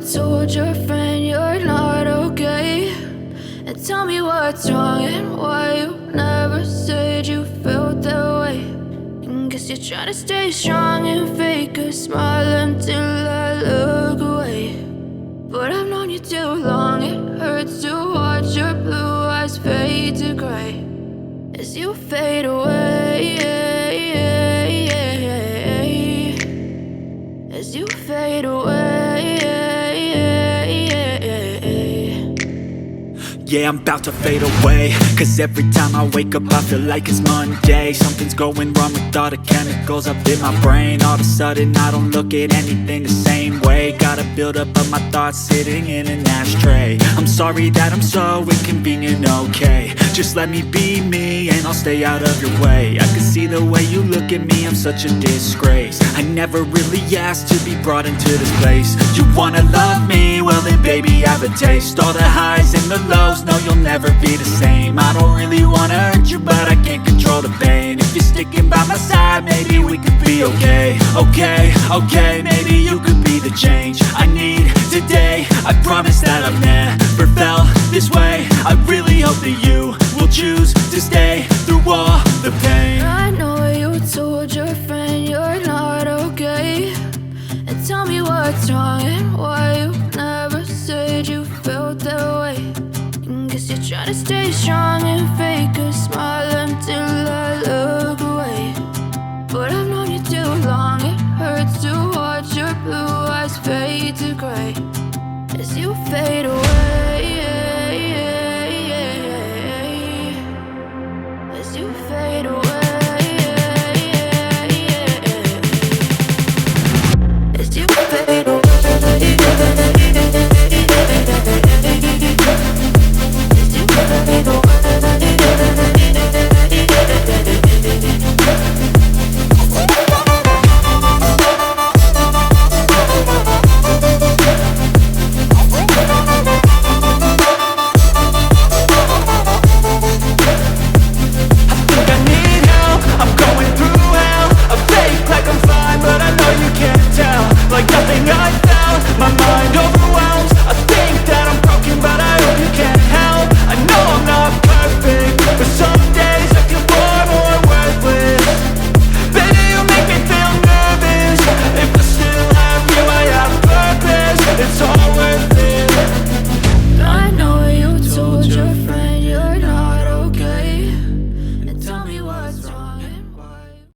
told your friend you're not okay, and tell me what's wrong and why you never said you felt that way. And guess you're trying to stay strong and fake a smile until I look away. But I've known you too long, it hurts to watch your blue eyes fade to gray as you fade away, as you fade away. Yeah, I'm about to fade away, cause every time I wake up I feel like it's Monday. Something's going wrong with all the chemicals up in my brain. All of a sudden I don't look at anything the same way. Got a buildup of my thoughts sitting in an ashtray. I'm sorry that I'm so inconvenient, okay. Just let me be me and I'll stay out of your way. I can see the way you look at me, I'm such a disgrace. I never really asked to be brought into this place. You wanna love me? Well then baby, have a taste. All the highs and the lows, no, you'll never be the same. I don't really wanna hurt you, but I can't control the pain. If you're sticking by my side, maybe we could be okay. Okay, maybe you could be the change I need today. I promise that I've never felt this way. I really hope that you will choose to stay through all the pain. I know you told your friend you're not okay, and tell me what's wrong and why you never said you felt that way. And guess you're trying to stay strong and fake a smile until I look away. But I've known you too long, it hurts to watch your blue eyes fade to gray as you fade away.